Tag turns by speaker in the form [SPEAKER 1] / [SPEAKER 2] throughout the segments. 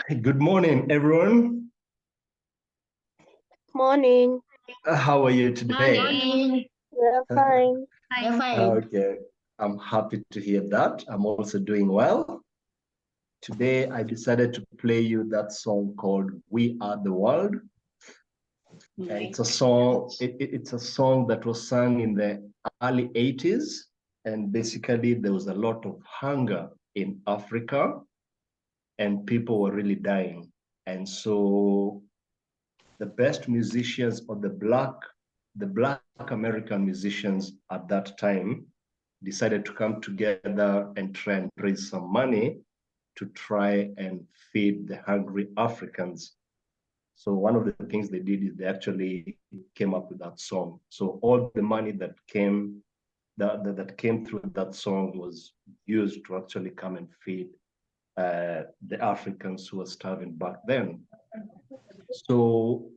[SPEAKER 1] Good morning, everyone.
[SPEAKER 2] Morning.
[SPEAKER 1] How are you today?
[SPEAKER 3] Morning.
[SPEAKER 2] We're fine.
[SPEAKER 3] We're fine.
[SPEAKER 1] Okay, I'm happy to hear that. I'm also doing well. Today, I decided to play you that song called "We Are the World." It's a song. It's a song that was sung in the early '80s, and basically there was a lot of hunger in Africa, and people were really dying. And so the best musicians or the black American musicians at that time decided to come together and try and raise some money to try and feed the hungry Africans. So one of the things they did is they actually came up with that song. So all the money that came through that song was used to actually come and feed the Africans who were starving back then. So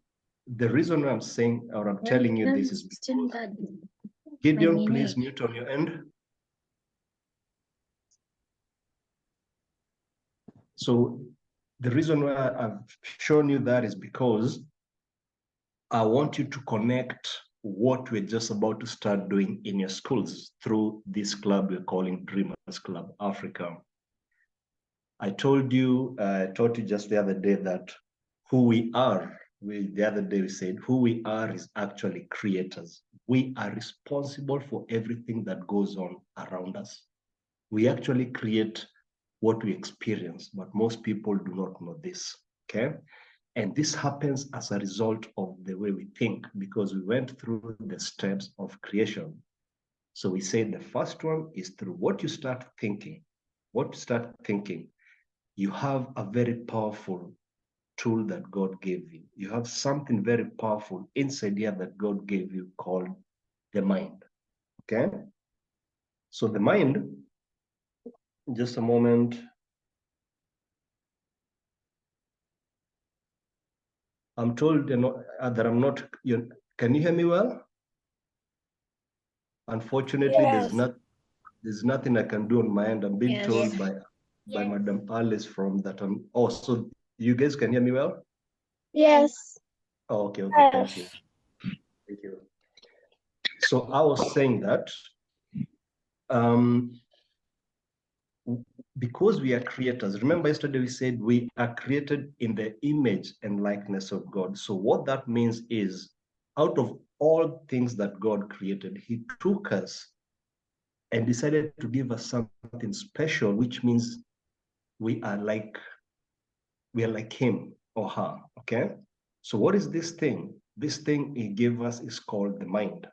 [SPEAKER 1] the reason I'm saying or I'm telling you this is because Gideon, please mute on your end. So the reason why I've shown you that is because I want you to connect what we're just about to start doing in your schools through this club we're calling Dreamers Club Africa. I taught you just the other day that who we are. The other day we said who we are is actually creators. We are responsible for everything that goes on around us. We actually create what we experience, but most people do not know this, okay? And this happens as a result of the way we think because we went through the steps of creation. So we say the first one is through what you start thinking. What you start thinking, you have a very powerful tool that God gave you. You have something very powerful inside here that God gave you called the mind. Okay? So the mind, just a moment. I'm told that I'm not, can you hear me well? Unfortunately,
[SPEAKER 2] Yes.
[SPEAKER 1] there's nothing I can do on my end. I'm being told by
[SPEAKER 3] Yes.
[SPEAKER 1] Madam Alice from that. Oh, so you guys can hear me well?
[SPEAKER 2] Yes.
[SPEAKER 1] Oh, okay, thank you. Thank you. So I was saying that because we are creators, remember yesterday we said we are created in the image and likeness of God. So what that means is out of all things that God created, he took us and decided to give us something special, which means we are like him or her, okay? So what is this thing? This thing he gave us is called the mind.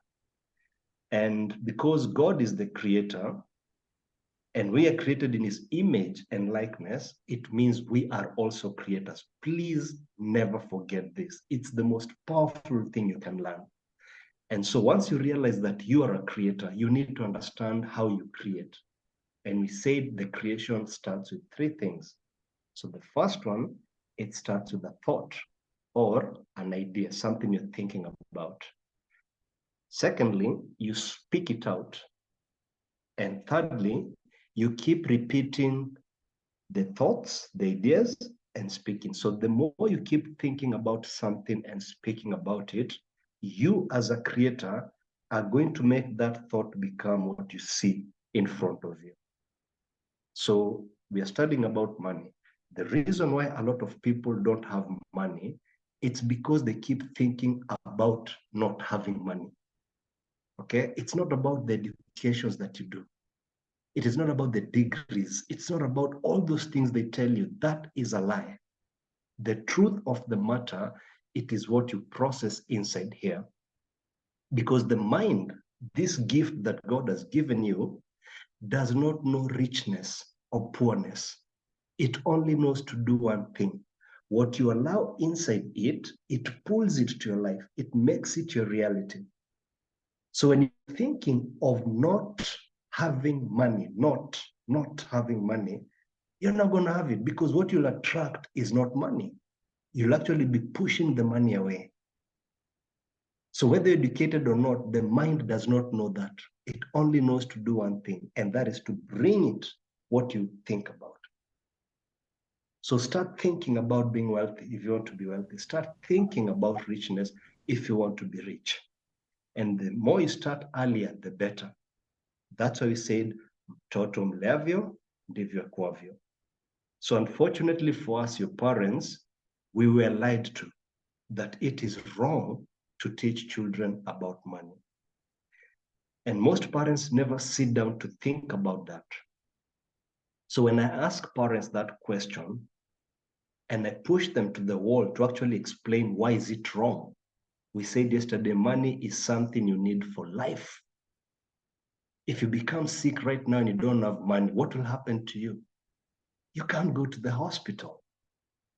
[SPEAKER 1] And because God is the creator, and we are created in his image and likeness, it means we are also creators. Please never forget this. It's the most powerful thing you can learn. And so once you realize that you are a creator, you need to understand how you create. And we said the creation starts with three things. So the first one, it starts with a thought or an idea, something you're thinking about. Secondly, you speak it out. And thirdly, you keep repeating the thoughts, the ideas, and speaking. So the more you keep thinking about something and speaking about it, you as a creator are going to make that thought become what you see in front of you. So we are studying about money. The reason why a lot of people don't have money, it's because they keep thinking about not having money. Okay? It's not about the educations that you do. It is not about the degrees. It's not about all those things they tell you. That is a lie. The truth of the matter, it is what you process inside here. Because the mind, this gift that God has given you, does not know richness or poorness. It only knows to do one thing. What you allow inside it, it pulls it to your life. It makes it your reality. So when you're thinking of not having money, not having money, you're not going to have it because what you'll attract is not money. You'll actually be pushing the money away. So whether educated or not, the mind does not know that. It only knows to do one thing, and that is to bring it what you think about. So start thinking about being wealthy if you want to be wealthy. Start thinking about richness if you want to be rich. And the more you start earlier, the better. That's why we said, mtoto mlevyo ndivyo kwavyo. So unfortunately for us, your parents, we were lied to that it is wrong to teach children about money. And most parents never sit down to think about that. So when I ask parents that question, and I push them to the wall to actually explain why is it wrong. We said yesterday, money is something you need for life. If you become sick right now and you don't have money, what will happen to you? You can't go to the hospital.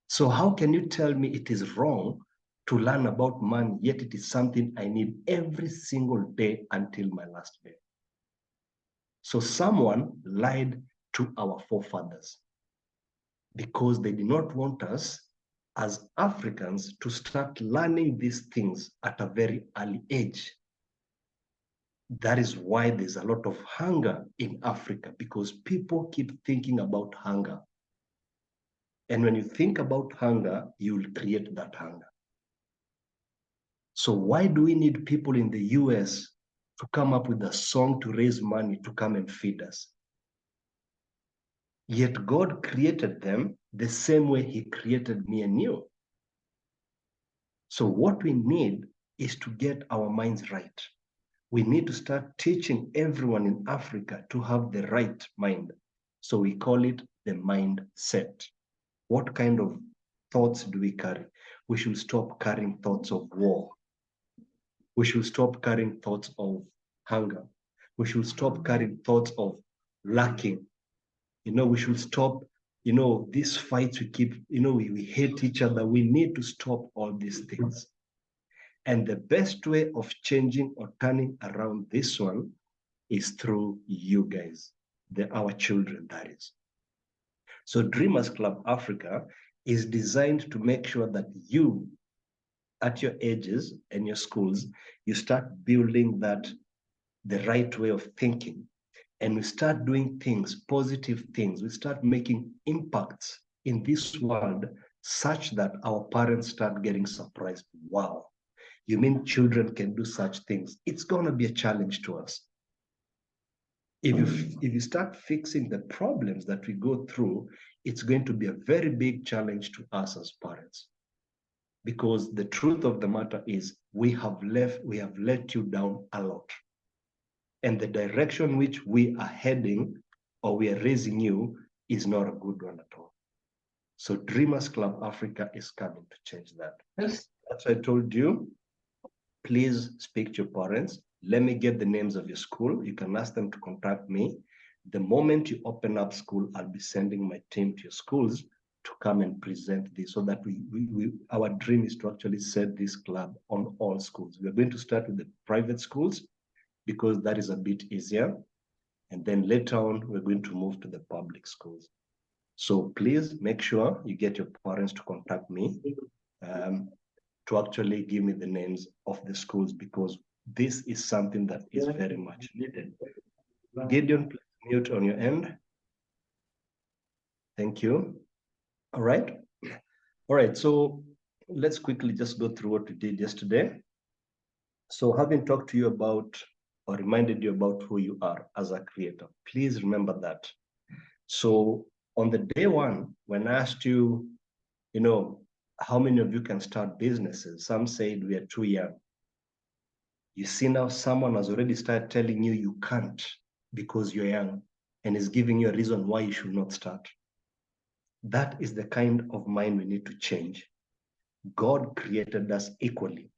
[SPEAKER 1] So how can you tell me it is wrong to learn about money, yet it is something I need every single day until my last day? So someone lied to our forefathers because they did not want us as Africans to start learning these things at a very early age. That is why there's a lot of hunger in Africa, because people keep thinking about hunger. And when you think about hunger, you will create that hunger. So why do we need people in the US to come up with a song to raise money to come and feed us? Yet God created them the same way he created me and you. So what we need is to get our minds right. We need to start teaching everyone in Africa to have the right mind. So we call it the mindset. What kind of thoughts do we carry? We should stop carrying thoughts of war. We should stop carrying thoughts of hunger. We should stop carrying thoughts of lacking. We should stop, these fights we keep, we hate each other. We need to stop all these things. And the best way of changing or turning around this one is through you guys, our children, that is. So Dreamers Club Africa is designed to make sure that you, at your ages and your schools, you start building the right way of thinking. And we start doing things, positive things. We start making impacts in this world such that our parents start getting surprised. Wow, you mean children can do such things? It's going to be a challenge to us. If you start fixing the problems that we go through, it's going to be a very big challenge to us as parents. Because the truth of the matter is we have let you down a lot. And the direction which we are heading or we are raising you is not a good one at all. So Dreamers Club Africa is coming to change that. Yes. That's why I told you, please speak to your parents. Let me get the names of your school. You can ask them to contact me. The moment you open up school, I'll be sending my team to your schools to come and present this so that our dream is to actually set this club on all schools. We're going to start with the private schools because that is a bit easier. And then later on, we're going to move to the public schools. So please make sure you get your parents to contact me to actually give me the names of the schools, because this is something that is very much needed. Gideon, please mute on your end. Thank you. All right. All right. So let's quickly just go through what we did yesterday. So having talked to you about or reminded you about who you are as a creator, please remember that. So on the day one, when I asked you, how many of you can start businesses? Some said we are too young. You see now someone has already started telling you you can't because you're young and is giving you a reason why you should not start. That is the kind of mind we need to change. God created us equally.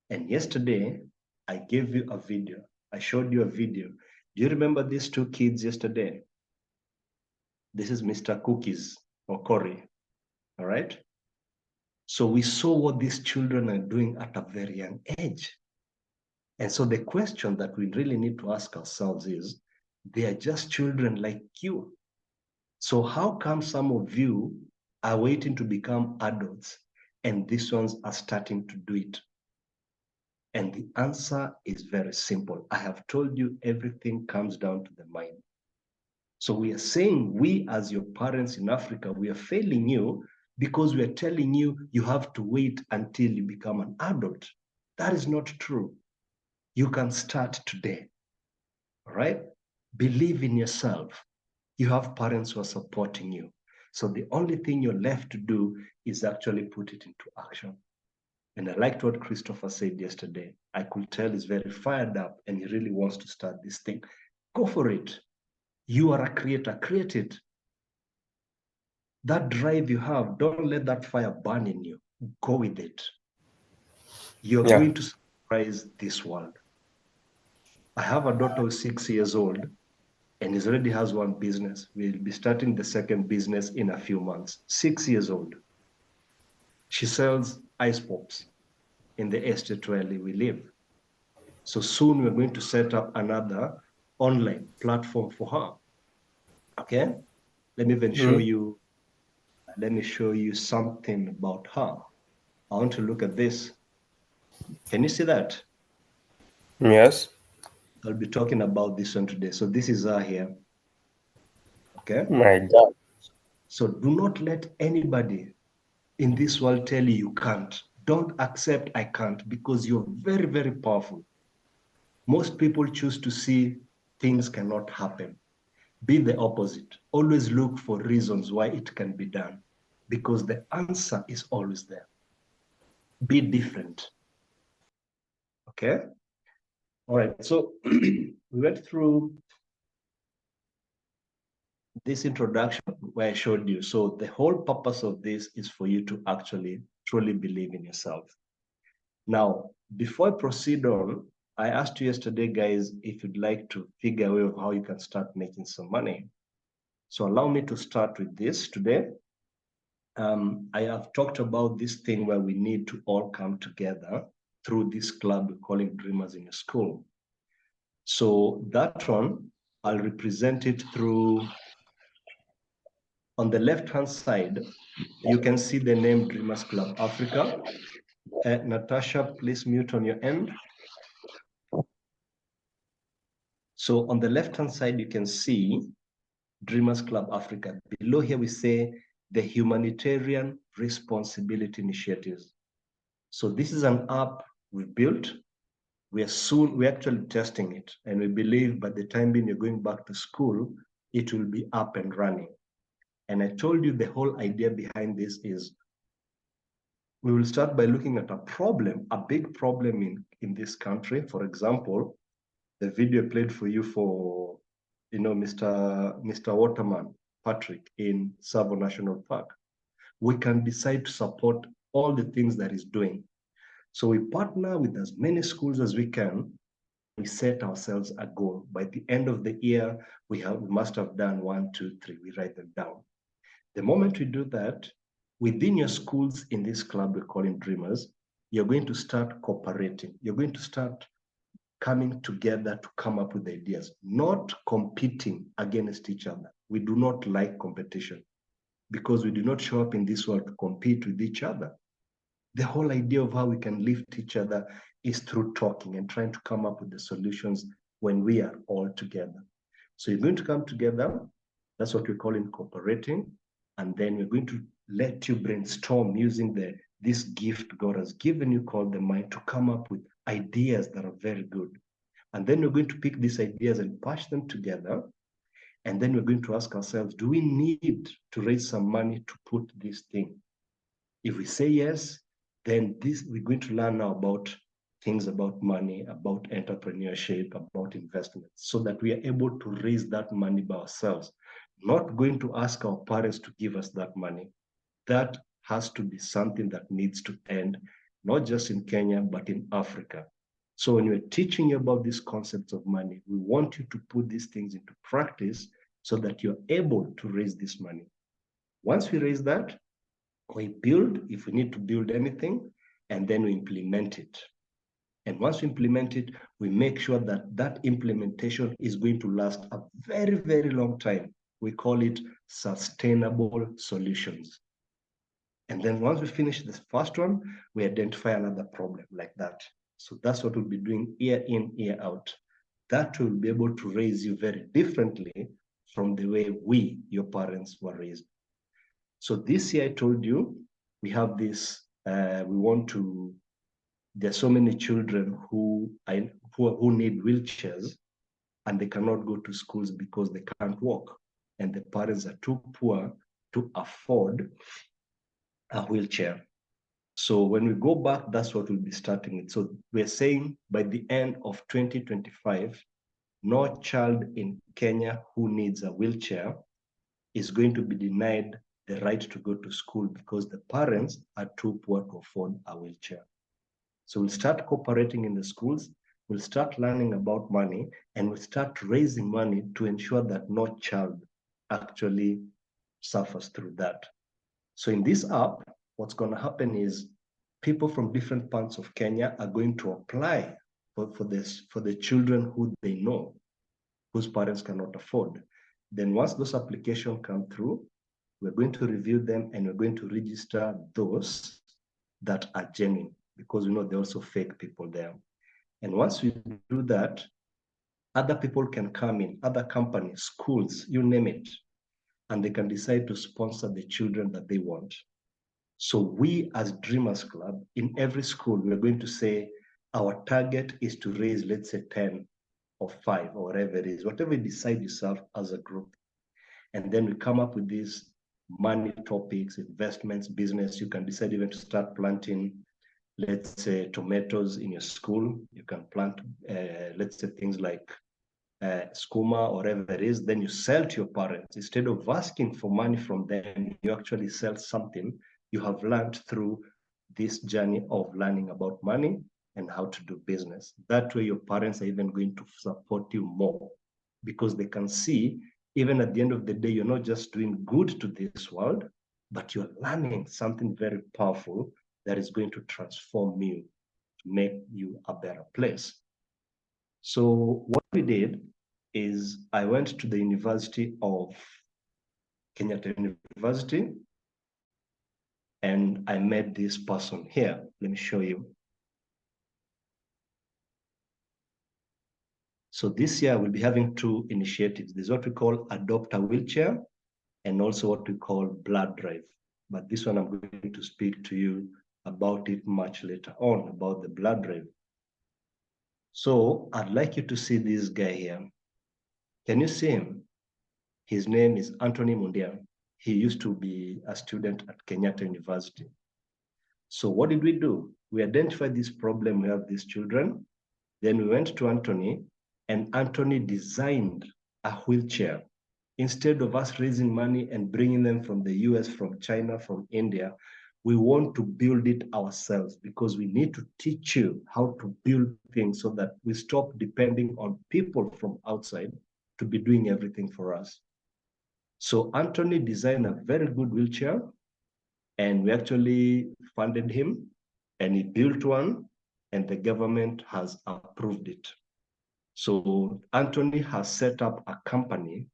[SPEAKER 1] And yesterday, I gave you a video. I showed you a video. Do you remember these two kids yesterday? This is Mr. Cookies or Corey, all right? So we saw what these children are doing at a very young age. And so the question that we really need to ask ourselves is, they are just children like you. So how come some of you are waiting to become adults and these ones are starting to do it? And the answer is very simple. I have told you everything comes down to the mind. So we are saying, we as your parents in Africa, we are failing you because we are telling you you have to wait until you become an adult. That is not true. You can start today. All right? Believe in yourself. You have parents who are supporting you. So the only thing you're left to do is actually put it into action. And I liked what Christopher said yesterday. I could tell he's very fired up and he really wants to start this thing. Go for it. You are a creator, create it. That drive you have, don't let that fire burn in you. Go with it. You're
[SPEAKER 3] Yeah.
[SPEAKER 1] going to surprise this world. I have a daughter who's 6 years old and he already has one business. We'll be starting the second business in a few months. 6 years old. She sells ice pops in the estate where we live. So soon we're going to set up another online platform for her. Okay? Let me even show you, let me show you something about her. I want to look at this. Can you see that?
[SPEAKER 3] Yes.
[SPEAKER 1] I'll be talking about this one today. So this is her here. Okay?
[SPEAKER 3] My God.
[SPEAKER 1] So do not let anybody in this world tell you you can't. Don't accept I can't because you're very, very powerful. Most people choose to see things cannot happen. Be the opposite. Always look for reasons why it can be done because the answer is always there. Be different. Okay? All right. So we went through this introduction where I showed you. So the whole purpose of this is for you to actually truly believe in yourself. Now, before I proceed on, I asked you yesterday, guys, if you'd like to figure a way of how you can start making some money. So allow me to start with this today. I have talked about this thing where we need to all come together through this club we call it Dreamers in a School. So that one, I'll represent it through, on the left-hand side, you can see the name Dreamers Club Africa. Natasha, please mute on your end. So on the left-hand side, you can see Dreamers Club Africa. Below here, we say the Humanitarian Responsibility Initiatives. So this is an app we built. We're actually testing it. And we believe by the time being you're going back to school, it will be up and running. And I told you the whole idea behind this is we will start by looking at a problem, a big problem in this country. For example, the video I played for you for, Mr. Waterman, Patrick in Savo National Park. We can decide to support all the things that he's doing. So we partner with as many schools as we can. We set ourselves a goal. By the end of the year, we must have done 1, 2, 3. We write them down. The moment we do that, within your schools in this club we call it Dreamers, you're going to start cooperating. You're going to start coming together to come up with ideas, not competing against each other. We do not like competition because we do not show up in this world to compete with each other. The whole idea of how we can lift each other is through talking and trying to come up with the solutions when we are all together. So you're going to come together. That's what we call in cooperating. And then we're going to let you brainstorm using this gift God has given you called the mind to come up with ideas that are very good. And then we're going to pick these ideas and patch them together. And then we're going to ask ourselves, do we need to raise some money to put this thing? If we say yes, then we're going to learn now about things about money, about entrepreneurship, about investments, so that we are able to raise that money by ourselves. Not going to ask our parents to give us that money. That has to be something that needs to end, not just in Kenya, but in Africa. So when we're teaching you about these concepts of money, we want you to put these things into practice so that you're able to raise this money. Once we raise that, we build, if we need to build anything, and then we implement it. And once we implement it, we make sure that that implementation is going to last a very, very long time. We call it sustainable solutions. And then once we finish this first one, we identify another problem like that. So that's what we'll be doing year in, year out. That will be able to raise you very differently from the way we, your parents, were raised. So this year I told you, we have this, we want to, there's so many children who need wheelchairs and they cannot go to schools because they can't walk. And the parents are too poor to afford a wheelchair. So when we go back, that's what we'll be starting with. So we're saying by the end of 2025, no child in Kenya who needs a wheelchair is going to be denied the right to go to school because the parents are too poor to afford a wheelchair. So we'll start cooperating in the schools, we'll start learning about money, and we'll start raising money to ensure that no child actually suffers through that. So in this app, what's going to happen is people from different parts of Kenya are going to apply for the children who they know, whose parents cannot afford. Then once those applications come through, we're going to review them and we're going to register those that are genuine, because we know there are also fake people there. And once we do that, other people can come in, other companies, schools, you name it, and they can decide to sponsor the children that they want. So we as Dreamers Club, in every school, we're going to say our target is to raise, let's say 10 or 5 or whatever it is, whatever you decide yourself as a group. And then we come up with these money topics, investments, business. You can decide even to start planting, let's say, tomatoes in your school. You can plant, let's say, things like skooma or whatever it is. Then you sell to your parents. Instead of asking for money from them, you actually sell something you have learned through this journey of learning about money and how to do business. That way, your parents are even going to support you more because they can see, even at the end of the day, you're not just doing good to this world, but you're learning something very powerful that is going to transform you, to make you a better place. So what we did is I went to the University of Kenyatta University and I met this person here. Let me show you. So this year we'll be having 2 initiatives. There's what we call Adopt a Wheelchair and also what we call Blood Drive. But this one I'm going to speak to you about it much later on, about the Blood Drive. So I'd like you to see this guy here. Can you see him? His name is Anthony Mundia. He used to be a student at Kenyatta University. So what did we do? We identified this problem, we have these children. Then we went to Anthony and Anthony designed a wheelchair. Instead of us raising money and bringing them from the US, from China, from India, we want to build it ourselves because we need to teach you how to build things so that we stop depending on people from outside to be doing everything for us. So Anthony designed a very good wheelchair and we actually funded him and he built one and the government has approved it. So Anthony has set up a company.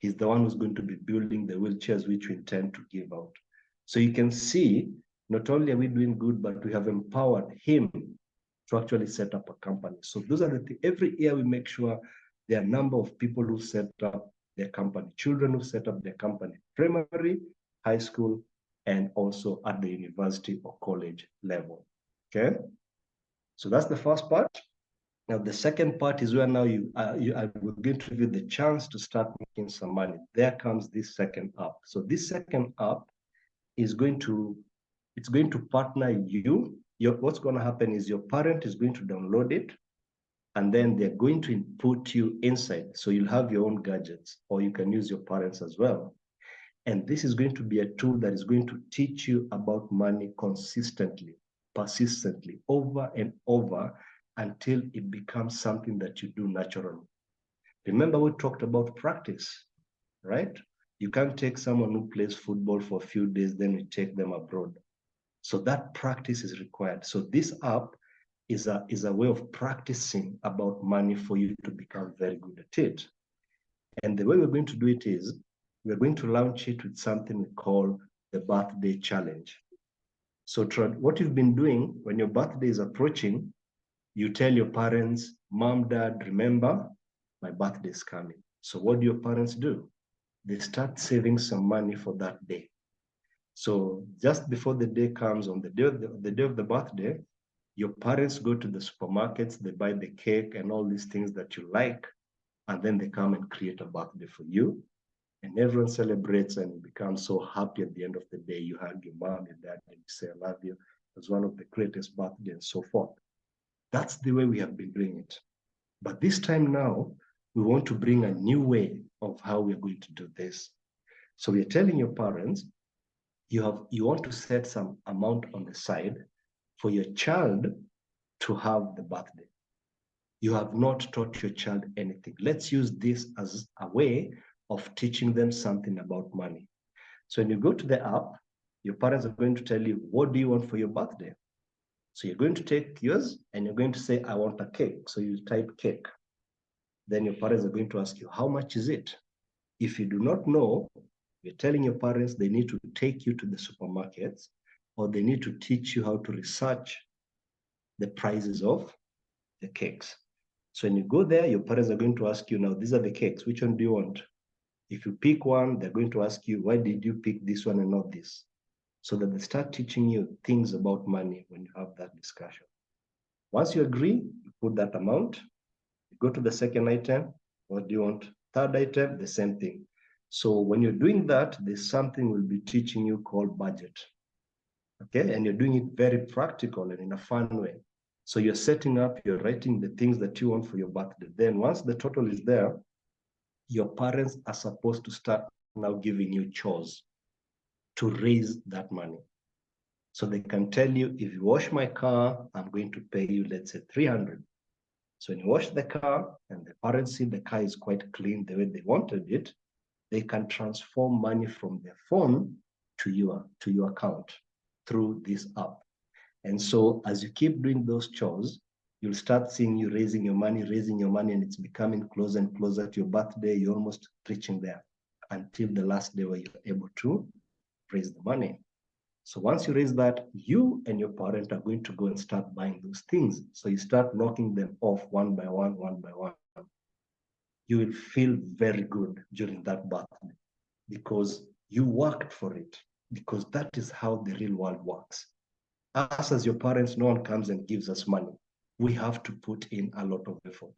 [SPEAKER 1] He's the one who's going to be building the wheelchairs which we intend to give out. So you can see, not only are we doing good, but we have empowered him to actually set up a company. So those are the things. Every year we make sure there are a number of people who set up their company, children who set up their company, primary, high school, and also at the university or college level. Okay? So that's the first part. Now, the second part is where now I will give you the chance to start making some money. There comes this second app. So this second app is going to, it's going to partner you. What's going to happen is your parent is going to download it, and then they're going to input you inside. So you'll have your own gadgets, or you can use your parents as well. And this is going to be a tool that is going to teach you about money consistently, persistently, over and over, until it becomes something that you do naturally. Remember, we talked about practice, right? You can't take someone who plays football for a few days, then you take them abroad. So that practice is required. So this app is a way of practicing about money for you to become very good at it. And the way we're going to do it is, we're going to launch it with something we call the birthday challenge. So what you've been doing when your birthday is approaching, you tell your parents, Mom, Dad, remember, my birthday is coming. So what do your parents do? They start saving some money for that day. So just before the day comes, on the day of the birthday, your parents go to the supermarkets, they buy the cake and all these things that you like, and then they come and create a birthday for you. And everyone celebrates and you become so happy at the end of the day. You hug your mom, your dad, and you say, I love you. It was one of the greatest birthdays and so forth. That's the way we have been doing it. But this time now, we want to bring a new way of how we're going to do this. So we're telling your parents, you want to set some amount on the side for your child to have the birthday. You have not taught your child anything. Let's use this as a way of teaching them something about money. So when you go to the app, your parents are going to tell you, what do you want for your birthday? So you're going to take yours and you're going to say, I want a cake. So you type cake. Then your parents are going to ask you, how much is it? If you do not know, you're telling your parents they need to take you to the supermarkets, or they need to teach you how to research the prices of the cakes. So when you go there, your parents are going to ask you, now, these are the cakes. Which one do you want? If you pick one, they're going to ask you, why did you pick this one and not this? So that they start teaching you things about money when you have that discussion. Once you agree, you put that amount, you go to the second item, what do you want? Third item, the same thing. So when you're doing that, there's something we'll be teaching you called budget. Okay, and you're doing it very practical and in a fun way. So you're setting up, you're writing the things that you want for your birthday. Then once the total is there, your parents are supposed to start now giving you chores to raise that money. So they can tell you, if you wash my car, I'm going to pay you, let's say 300. So when you wash the car and the parents see the car is quite clean the way they wanted it, they can transform money from their phone to your account through this app. And so as you keep doing those chores, you'll start seeing you raising your money, and it's becoming closer and closer to your birthday. You're almost reaching there until the last day where you're able to raise the money. So once you raise that, you and your parent are going to go and start buying those things. So you start knocking them off one by one, one by one. You will feel very good during that birthday because you worked for it, because that is how the real world works. Us as your parents, no one comes and gives us money. We have to put in a lot of effort.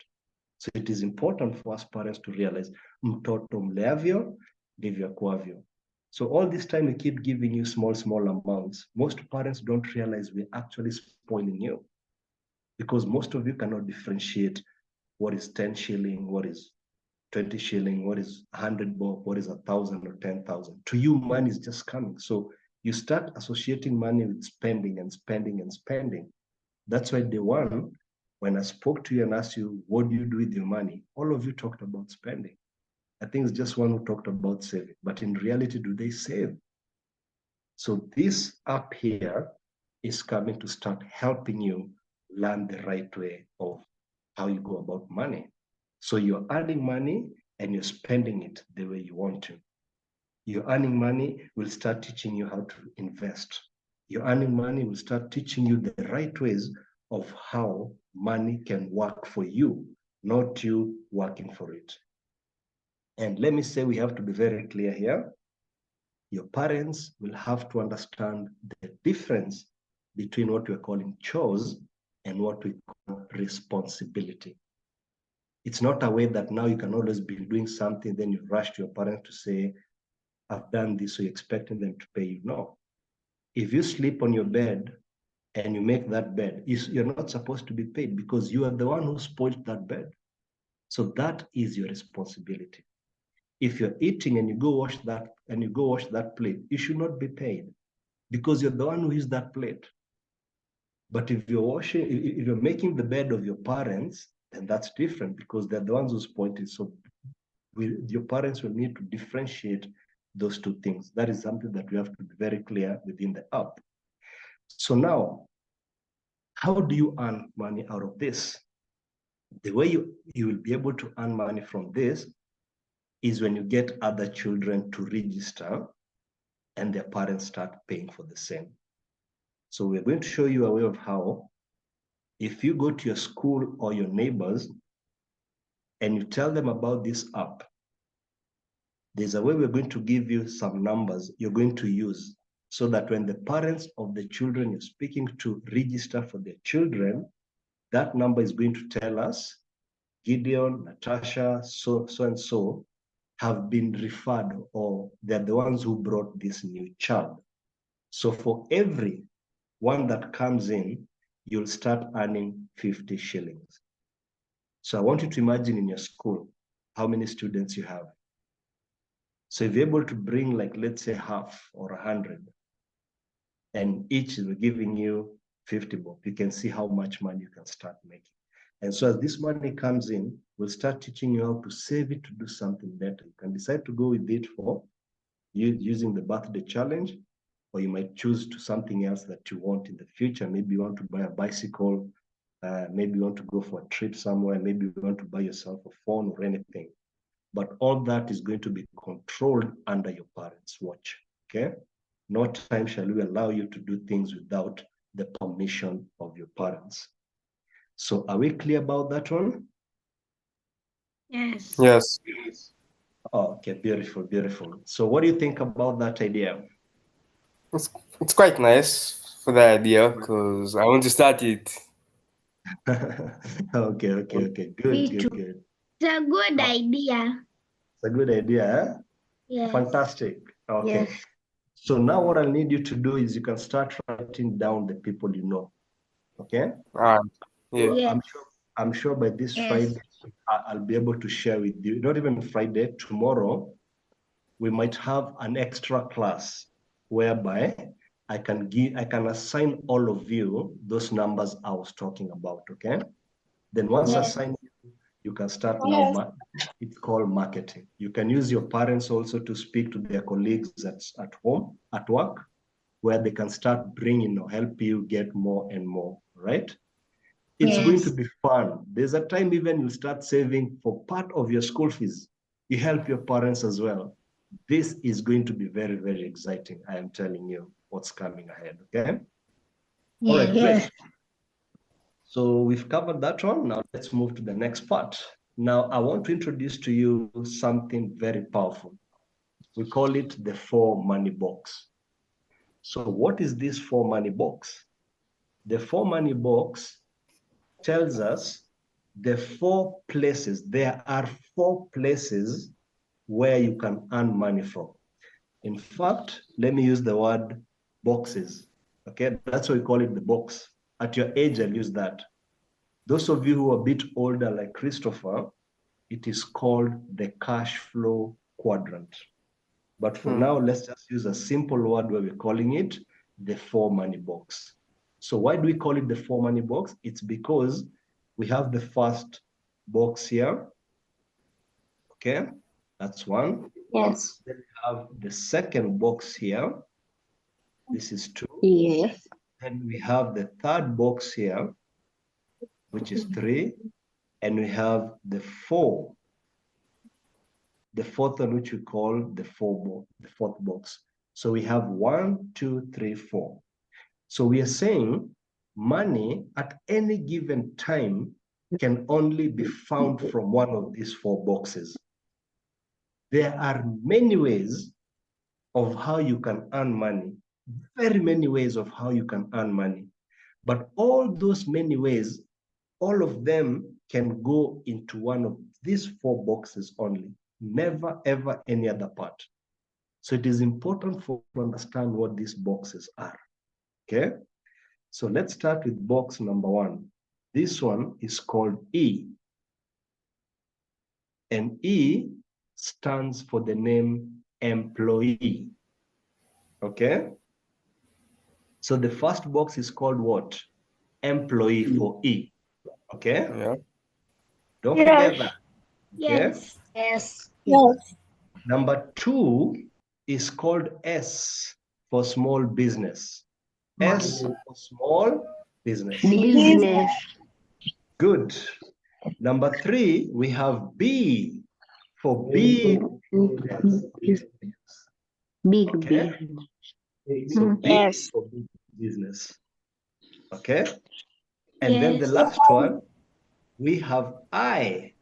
[SPEAKER 1] So it is important for us parents to realize, mtoto mleavyo ndivyo akuavyo. So all this time we keep giving you small amounts. Most parents don't realize we're actually spoiling you, because most of you cannot differentiate what is 10 shilling, what is 20 shilling, what is 100 bob, what is 1,000 or 10,000. To you, money is just coming. So you start associating money with spending and spending and spending. That's why day one, when I spoke to you and asked you, what do you do with your money? All of you talked about spending. I think it's just one who talked about saving. But in reality, do they save? So this app here is coming to start helping you learn the right way of how you go about money. So you're earning money and you're spending it the way you want to. You're earning money, will start teaching you how to invest. Your earning money will start teaching you the right ways of how money can work for you, not you working for it. And let me say, we have to be very clear here. Your parents will have to understand the difference between what we're calling chores and what we call responsibility. It's not a way that now you can always be doing something, then you rush to your parents to say, I've done this, so you're expecting them to pay you. No. If you sleep on your bed and you make that bed, you're not supposed to be paid because you are the one who spoiled that bed. So that is your responsibility. If you're eating and you go wash that plate, you should not be paid because you're the one who used that plate. But if you're making the bed of your parents, then that's different because they're the ones who spoiled it. So your parents will need to differentiate those two things. That is something that we have to be very clear within the app. So now, how do you earn money out of this? The way you will be able to earn money from this is when you get other children to register and their parents start paying for the same. So we're going to show you a way of how, if you go to your school or your neighbors and you tell them about this app, There's a way we're going to give you some numbers you're going to use so that when the parents of the children you're speaking to register for their children, that number is going to tell us Gideon, Natasha, so and so have been referred, or they're the ones who brought this new child. So for every one that comes in, you'll start earning 50 shillings. So I want you to imagine in your school how many students you have. So if you're able to bring, like, let's say half or 100, and each is giving you 50 bob, you can see how much money you can start making. And so as this money comes in, we'll start teaching you how to save it to do something better. You can decide to go with it for using the birthday challenge, or you might choose to something else that you want in the future. Maybe you want to buy a bicycle, maybe you want to go for a trip somewhere, maybe you want to buy yourself a phone or anything. But all that is going to be controlled under your parents' watch, okay? No time shall we allow you to do things without the permission of your parents. So are we clear about that one?
[SPEAKER 2] Yes.
[SPEAKER 3] Yes.
[SPEAKER 1] Oh, okay, beautiful, beautiful. So what do you think about that idea?
[SPEAKER 3] It's quite nice for the idea because I want to start it.
[SPEAKER 1] Okay, good, good.
[SPEAKER 2] It's a good idea.
[SPEAKER 1] It's a good idea, eh?
[SPEAKER 2] Yes.
[SPEAKER 1] Fantastic. Okay.
[SPEAKER 2] Yes.
[SPEAKER 1] So now what I'll need you to do is you can start writing down the people you know. Okay?
[SPEAKER 3] Yeah.
[SPEAKER 2] Yes.
[SPEAKER 1] I'm sure by this
[SPEAKER 2] Yes.
[SPEAKER 1] Friday, I'll be able to share with you. Not even Friday, tomorrow, we might have an extra class whereby I can assign all of you those numbers I was talking about. Okay? Then once
[SPEAKER 2] Yes.
[SPEAKER 1] assigned, you can start now. It's called marketing. You can use your parents also to speak to their colleagues at home, at work, where they can start bringing or help you get more and more, right? It's going to be fun. There's a time even you start saving for part of your school fees. You help your parents as well. This is going to be very, very exciting. I am telling you what's coming ahead, okay? All right, great. So we've covered that one. Now let's move to the next part. Now I want to introduce to you something very powerful. We call it the 4 money box. So what is this 4 money box? The 4 money box tells us the 4 places. There are 4 places where you can earn money from. In fact, let me use the word boxes. Okay, that's why we call it the box. At your age, I'll use that. Those of you who are a bit older, like Christopher, it is called the cash flow quadrant. But for now, let's just use a simple word where we're calling it the 4 money box. So why do we call it the 4 money box? It's because we have the first box here. Okay, that's one.
[SPEAKER 2] Yes.
[SPEAKER 1] Then we have the second box here. This is 2.
[SPEAKER 2] Yes.
[SPEAKER 1] And we have the third box here, which is 3. And we have the 4. The fourth one, which we call the 4th box. So we have 1, 2, 3, 4. So we are saying money at any given time can only be found from one of these 4 boxes. There are many ways of how you can earn money, very many ways of how you can earn money. But all those many ways, all of them can go into one of these 4 boxes only, never ever any other part. So it is important for you to understand what these boxes are, okay? So let's start with box number 1. This one is called E. And E stands for the name employee, okay? So the first box is called what? Employee for E, okay?
[SPEAKER 3] Yeah.
[SPEAKER 1] Don't forget that, okay?
[SPEAKER 2] Yes. Yes.
[SPEAKER 1] Number 2 is called S for small business. S for small business.
[SPEAKER 2] Business.
[SPEAKER 1] Good. Number 3, we have B for big business.
[SPEAKER 2] Big
[SPEAKER 1] Okay?
[SPEAKER 2] business.
[SPEAKER 1] So B
[SPEAKER 2] Yes.
[SPEAKER 1] for big business. Okay? And then the last one, we have I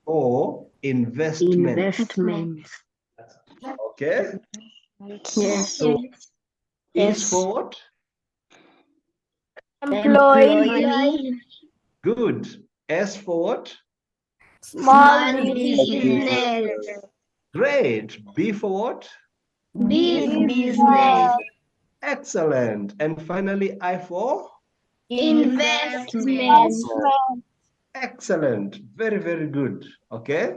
[SPEAKER 1] for investment.
[SPEAKER 2] Investments.
[SPEAKER 1] Okay.
[SPEAKER 2] Yes.
[SPEAKER 1] So E is
[SPEAKER 2] Yes.
[SPEAKER 1] for what?
[SPEAKER 2] Employee.
[SPEAKER 1] Good. S for what?
[SPEAKER 2] Small business.
[SPEAKER 1] Great. B for what?
[SPEAKER 2] Big business.
[SPEAKER 1] Excellent. And finally, I for?
[SPEAKER 2] Investment.
[SPEAKER 1] Excellent. Very, very good. Okay.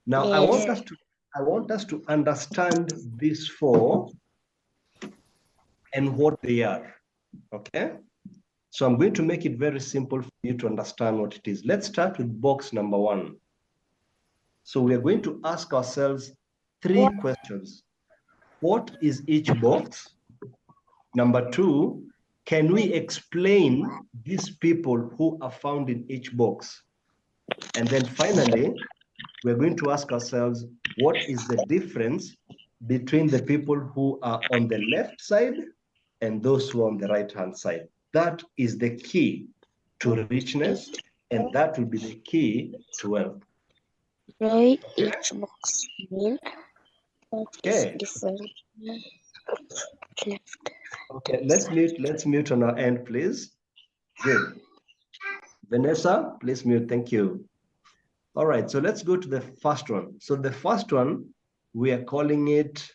[SPEAKER 1] Now I want us to understand these four and what they are. Okay. So I'm going to make it very simple for you to understand what it is. Let's start with box number 1. So we are going to ask ourselves 3 questions. What is each box? Number 2, can we explain these people who are found in each box? And then finally, we're going to ask ourselves, what is the difference between the people who are on the left side and those who are on the right-hand side? That is the key to richness, and that will be the key to wealth.
[SPEAKER 2] Right, each box mean what is
[SPEAKER 1] Okay.
[SPEAKER 2] different.
[SPEAKER 1] Okay, let's mute on our end, please. Good. Vanessa, please mute. Thank you. All right, so let's go to the first one. So the first one, we are calling it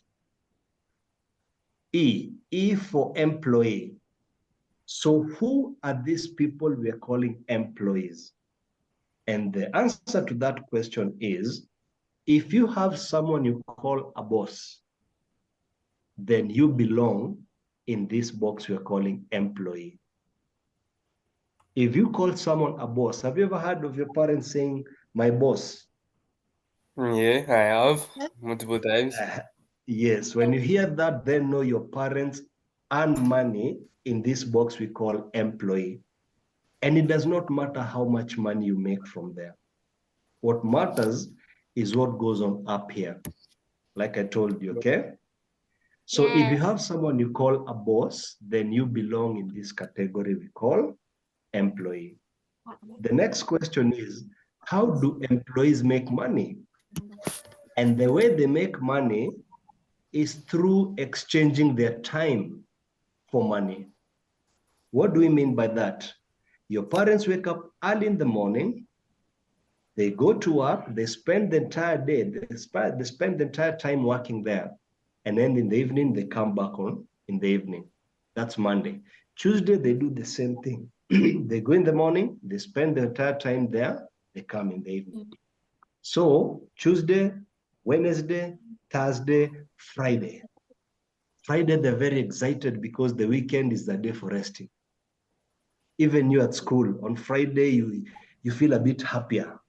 [SPEAKER 1] E. E for employee. So who are these people we are calling employees? And the answer to that question is, if you have someone you call a boss, then you belong in this box we are calling employee. If you call someone a boss, have you ever heard of your parents saying, my boss?
[SPEAKER 3] Yeah, I have multiple times.
[SPEAKER 1] Yes, when you hear that, then know your parents earn money in this box we call employee. And it does not matter how much money you make from there. What matters is what goes on up here, like I told you, okay? So if you have someone you call a boss, then you belong in this category we call employee. The next question is, how do employees make money? And the way they make money is through exchanging their time for money. What do we mean by that? Your parents wake up early in the morning, they go to work, they spend the entire day, they spend the entire time working there. And then in the evening, they come back on in the evening. That's Monday. Tuesday, they do the same thing. They go in the morning, they spend the entire time there, they come in the evening. So Tuesday, Wednesday, Thursday, Friday. Friday, they're very excited because the weekend is the day for resting. Even you at school, on Friday, you feel a bit happier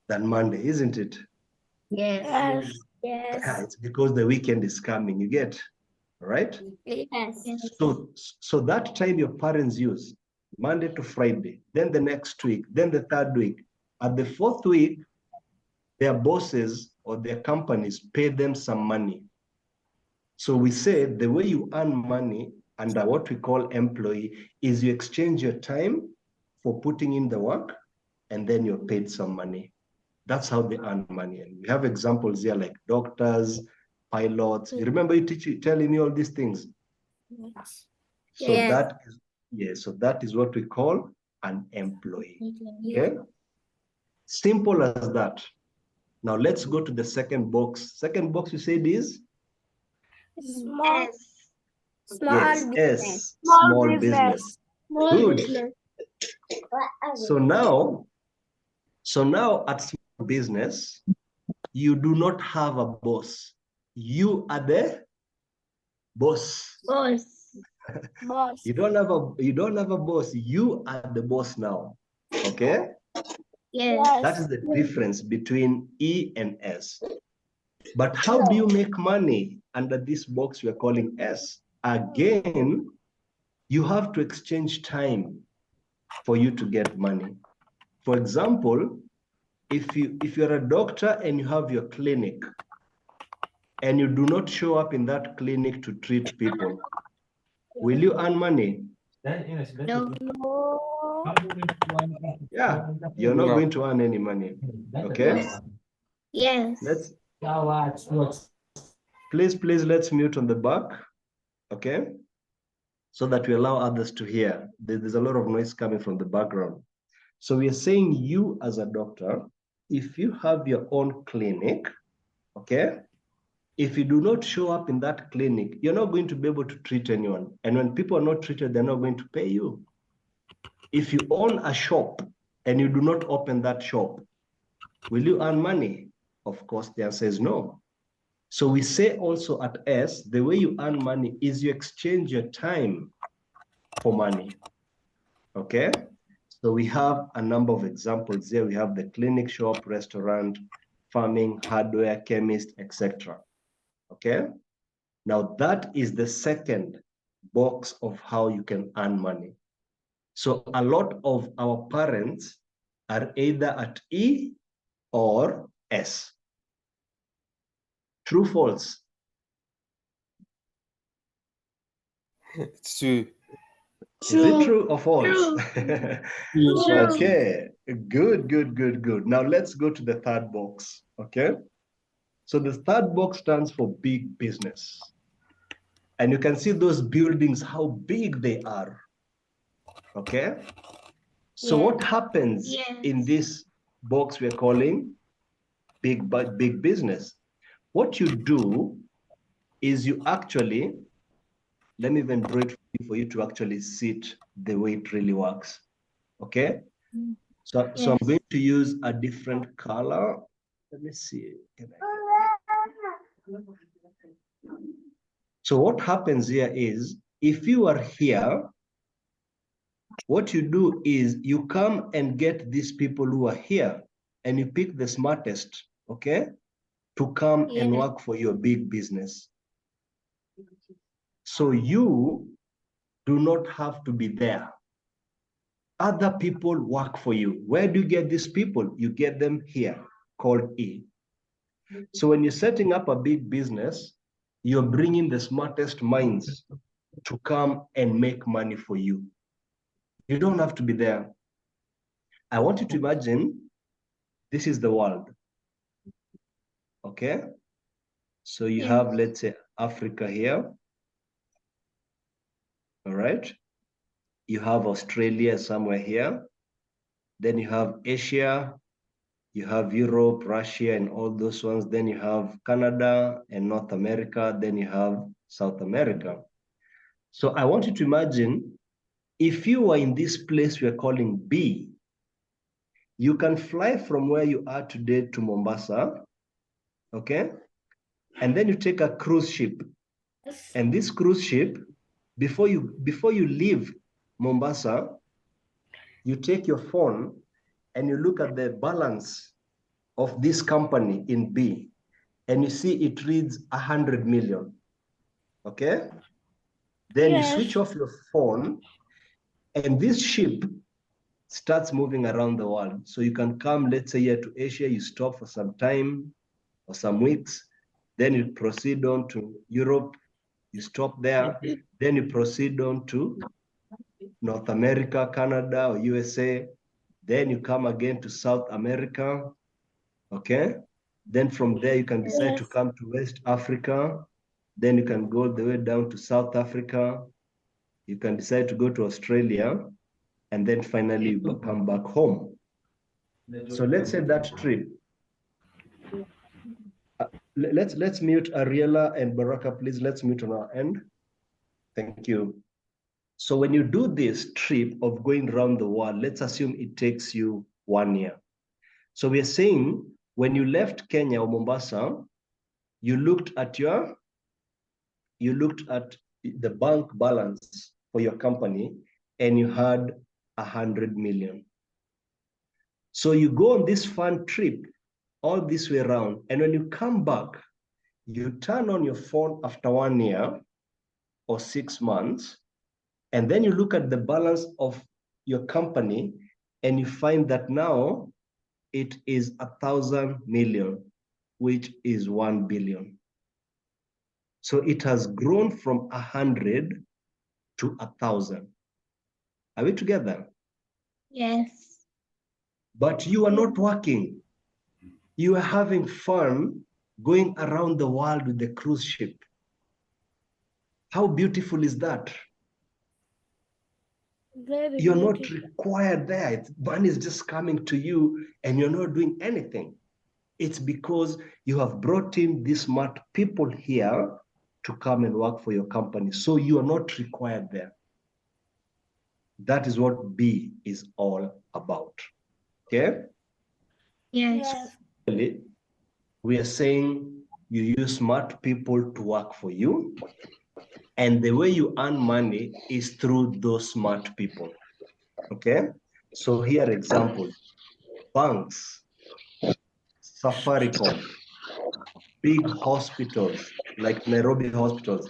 [SPEAKER 1] than Monday, isn't it?
[SPEAKER 2] Yes.
[SPEAKER 1] Yeah, it's because the weekend is coming, you get, right?
[SPEAKER 2] Yes.
[SPEAKER 1] So that time your parents use, Monday to Friday, then the next week, then the third week. At the fourth week, their bosses or their companies pay them some money. So we say the way you earn money under what we call employee is you exchange your time for putting in the work, and then you're paid some money. That's how they earn money. And we have examples here like doctors, pilots. You remember telling me all these things? So so that is what we call an employee. Okay? Simple as that. Now let's go to the second box. Second box you said is?
[SPEAKER 2] Small
[SPEAKER 1] Yes,
[SPEAKER 2] business.
[SPEAKER 1] S, small business. Good. So now at small business, you do not have a boss. You are the boss.
[SPEAKER 2] Boss.
[SPEAKER 1] You don't have a boss. You are the boss now. Okay?
[SPEAKER 2] Yes.
[SPEAKER 1] That is the difference between E and S. But how do you make money under this box we are calling S? Again, you have to exchange time for you to get money. For example, if you're a doctor and you have your clinic and you do not show up in that clinic to treat people, will you earn money?
[SPEAKER 2] No.
[SPEAKER 1] Yeah, you're not going to earn any money. Okay?
[SPEAKER 2] Yes.
[SPEAKER 1] Let's Please, let's mute on the back, okay? So that we allow others to hear. There's a lot of noise coming from the background. So we are saying you as a doctor, if you have your own clinic, okay? If you do not show up in that clinic, you're not going to be able to treat anyone. And when people are not treated, they're not going to pay you. If you own a shop and you do not open that shop, will you earn money? Of course, the answer is no. So we say also at S, the way you earn money is you exchange your time for money, okay? So we have a number of examples here. We have the clinic, shop, restaurant, farming, hardware, chemist, etc. Okay? Now that is the second box of how you can earn money. So a lot of our parents are either at E or S. True, false?
[SPEAKER 3] It's true.
[SPEAKER 1] Is it true or false?
[SPEAKER 3] True.
[SPEAKER 1] Okay, good. Now let's go to the third box, okay? So the third box stands for big business. And you can see those buildings, how big they are, okay? So what happens in this box we're calling big business? What you do is you actually, let me even draw it for you to actually see it the way it really works, okay? So I'm going to use a different color. Let me see. So what happens here is, if you are here, what you do is you come and get these people who are here and you pick the smartest, okay, to come and work for your big business. So you do not have to be there. Other people work for you. Where do you get these people? You get them here, called E. So when you're setting up a big business, you're bringing the smartest minds to come and make money for you. You don't have to be there. I want you to imagine this is the world. Okay? So you have, let's say, Africa here. All right? You have Australia somewhere here. Then you have Asia. You have Europe, Russia, and all those ones. Then you have Canada and North America. Then you have South America. So I want you to imagine if you were in this place we're calling B, you can fly from where you are today to Mombasa, okay? And then you take a cruise ship. And this cruise ship, before you leave Mombasa, you take your phone and you look at the balance of this company in B, and you see it reads 100 million, okay? Then you switch off your phone, and this ship starts moving around the world. So you can come, let's say, here to Asia, you stop for some time or some weeks, then you proceed on to Europe, you stop there, then you proceed on to North America, Canada, or USA, then you come again to South America, okay? Then from there, you can decide to come to West Africa, then you can go the way down to South Africa, you can decide to go to Australia, and then finally you come back home. So let's say that trip. Let's mute Ariela and Baraka, please. Let's mute on our end. Thank you. So when you do this trip of going around the world, let's assume it takes you 1 year. So we are saying when you left Kenya or Mombasa, you looked at the bank balance for your company and you had 100 million. So you go on this fun trip all this way around, and when you come back, you turn on your phone after 1 year or 6 months, and then you look at the balance of your company and you find that now it is 1,000 million, which is 1 billion. So it has grown from 100 to 1,000. Are we together? But you are not working. You are having fun going around the world with the cruise ship. How beautiful is that?
[SPEAKER 2] Very
[SPEAKER 1] You're not
[SPEAKER 2] beautiful.
[SPEAKER 1] required there. Money is just coming to you and you're not doing anything. It's because you have brought in these smart people here to come and work for your company. So you are not required there. That is what B is all about. Okay?
[SPEAKER 2] Yes.
[SPEAKER 1] We are saying you use smart people to work for you. And the way you earn money is through those smart people. Okay? So here are examples. Banks, Safaricom, big hospitals like Nairobi hospitals.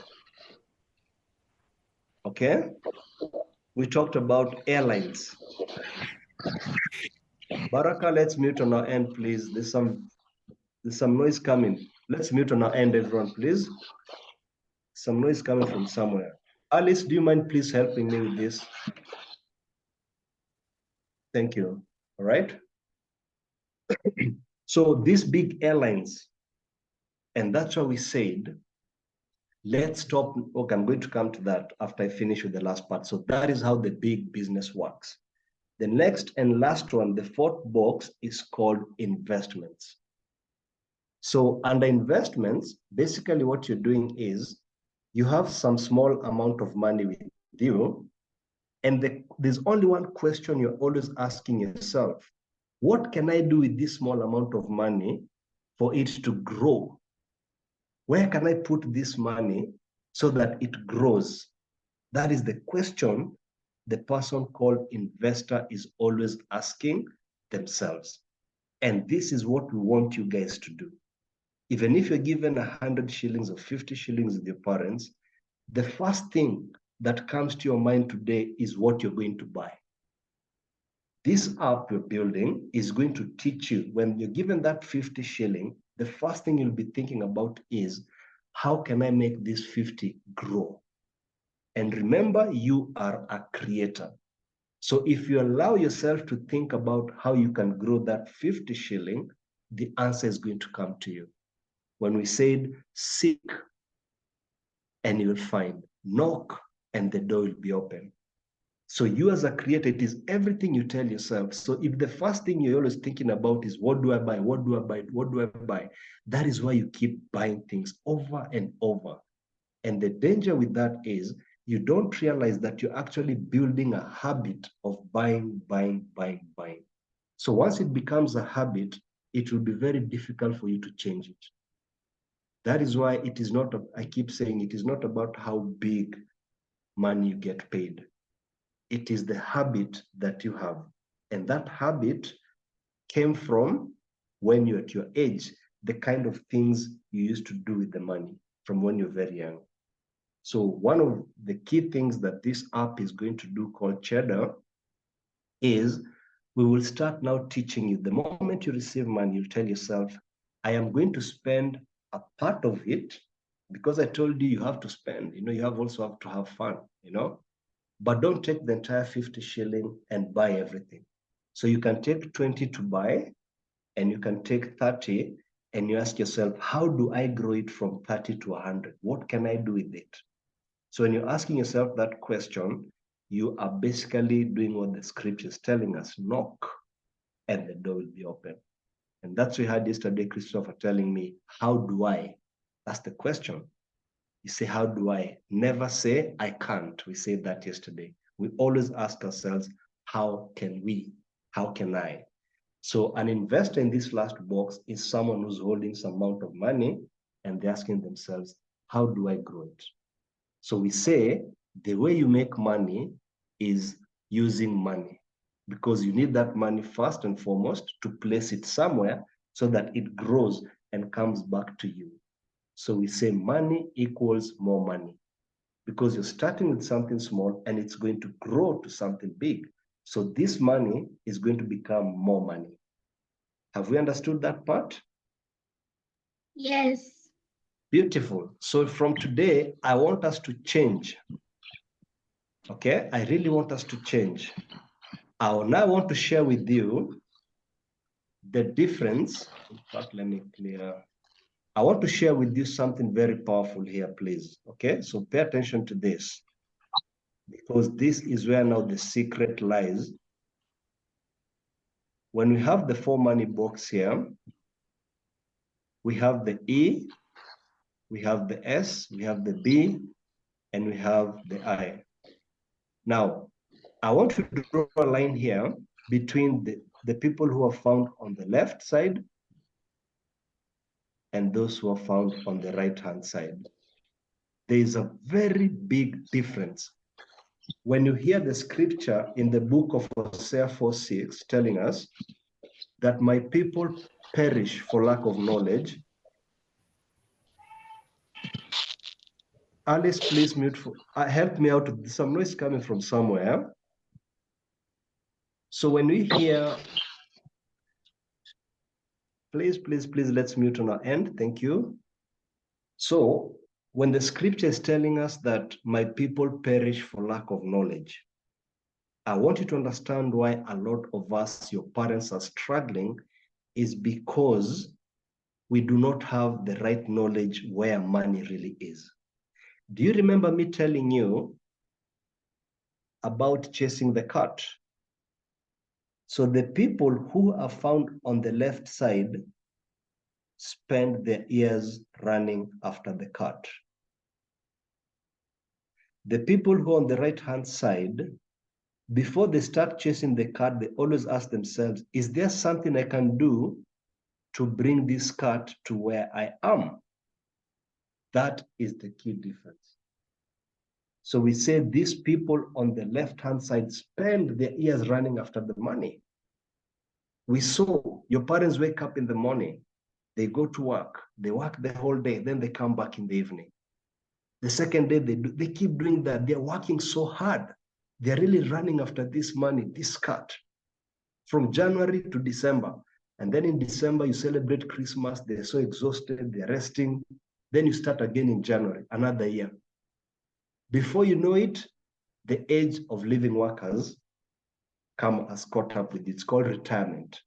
[SPEAKER 1] Okay? We talked about airlines. Baraka, let's mute on our end, please. There's some noise coming. Let's mute on our end, everyone, please. Some noise coming from somewhere. Alice, do you mind please helping me with this? Thank you. All right. So these big airlines, and that's why we said, let's stop. Okay, I'm going to come to that after I finish with the last part. So that is how the big business works. The next and last one, the fourth box, is called investments. So under investments, basically what you're doing is you have some small amount of money with you, and there's only one question you're always asking yourself. What can I do with this small amount of money for it to grow? Where can I put this money so that it grows? That is the question the person called investor is always asking themselves. And this is what we want you guys to do. Even if you're given 100 shillings or 50 shillings with your parents, the first thing that comes to your mind today is what you're going to buy. This app you're building is going to teach you, when you're given that 50 shilling, the first thing you'll be thinking about is, how can I make this 50 grow? And remember, you are a creator. So if you allow yourself to think about how you can grow that 50 shilling, the answer is going to come to you. When we said, seek and you will find, knock and the door will be open. So you as a creator, it is everything you tell yourself. So if the first thing you're always thinking about is, what do I buy? What do I buy? What do I buy? That is why you keep buying things over and over. And the danger with that is you don't realize that you're actually building a habit of buying, buying, buying, buying. So once it becomes a habit, it will be very difficult for you to change it. That is why it is not, I keep saying, it is not about how big money you get paid. It is the habit that you have. And that habit came from when you're at your age, the kind of things you used to do with the money from when you're very young. So one of the key things that this app is going to do, called Cheddar, is we will start now teaching you. The moment you receive money, you tell yourself, I am going to spend a part of it, because I told you have to spend, you also have to have fun, but don't take the entire 50 shilling and buy everything. So you can take 20 to buy, and you can take 30, and you ask yourself, how do I grow it from 30 to 100? What can I do with it? So when you're asking yourself that question, you are basically doing what the scripture is telling us: knock and the door will be open. And that's what we had yesterday, Christopher telling me, how do I? That's the question. You say, how do I? Never say, I can't. We said that yesterday. We always ask ourselves, how can we? How can I? So an investor in this last box is someone who's holding some amount of money and they're asking themselves, how do I grow it? So we say the way you make money is using money, because you need that money first and foremost to place it somewhere so that it grows and comes back to you. So we say money equals more money, because you're starting with something small and it's going to grow to something big. So this money is going to become more money. Have we understood that part?
[SPEAKER 2] Yes.
[SPEAKER 1] Beautiful. So from today, I want us to change. Okay, I really want us to change. I now want to share with you the difference. In fact, let me clear. I want to share with you something very powerful here, please. Okay, so pay attention to this, because this is where now the secret lies. When we have the 4 money box here, we have the E, we have the S, we have the B, and we have the I. Now, I want to draw a line here between the people who are found on the left side and those who are found on the right-hand side. There is a very big difference. When you hear the scripture in the book of Hosea 4:6 telling us that my people perish for lack of knowledge. Alice, please mute for, help me out with some noise coming from somewhere. So when we hear, please, let's mute on our end. Thank you. So when the scripture is telling us that my people perish for lack of knowledge, I want you to understand why a lot of us, your parents, are struggling is because we do not have the right knowledge where money really is. Do you remember me telling you about chasing the cat? So the people who are found on the left side spend their years running after the cat. The people who are on the right-hand side, before they start chasing the cat, they always ask themselves, is there something I can do to bring this cat to where I am? That is the key difference. So we say these people on the left-hand side spend their years running after the money. We saw your parents wake up in the morning, they go to work, they work the whole day, then they come back in the evening. The second day, they keep doing that. They're working so hard. They're really running after this money, this cut, from January to December. And then in December, you celebrate Christmas. They're so exhausted, they're resting. Then you start again in January, another year. Before you know it, the age of living workers has caught up with it. It's called retirement.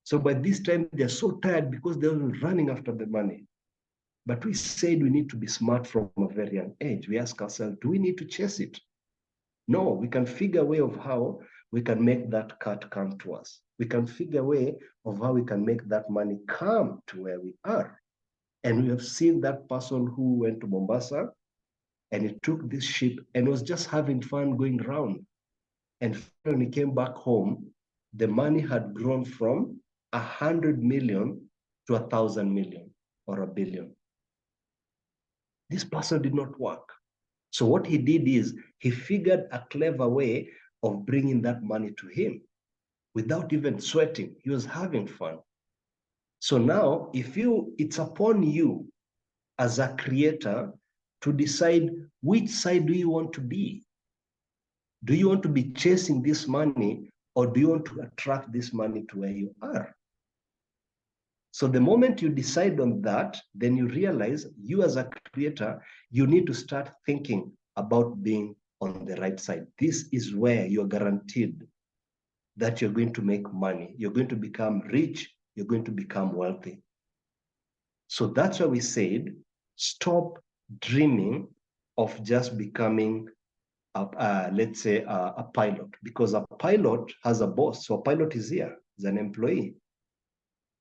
[SPEAKER 1] So by this time, they're so tired because they're running after the money. But we said we need to be smart from a very young age. We ask ourselves, do we need to chase it? No, we can figure a way of how we can make that cut come to us. We can figure a way of how we can make that money come to where we are. And we have seen that person who went to Mombasa and he took this ship and was just having fun going around. And when he came back home, the money had grown from 100 million to 1,000 million or a billion. This person did not work. So what he did is he figured a clever way of bringing that money to him without even sweating. He was having fun. So now it's upon you as a creator to decide which side do you want to be. Do you want to be chasing this money or do you want to attract this money to where you are? So the moment you decide on that, then you realize you as a creator, you need to start thinking about being on the right side. This is where you're guaranteed that you're going to make money. You're going to become rich. You're going to become wealthy. So that's why we said, stop dreaming of just becoming, let's say, a pilot, because a pilot has a boss. So a pilot is here, is an employee.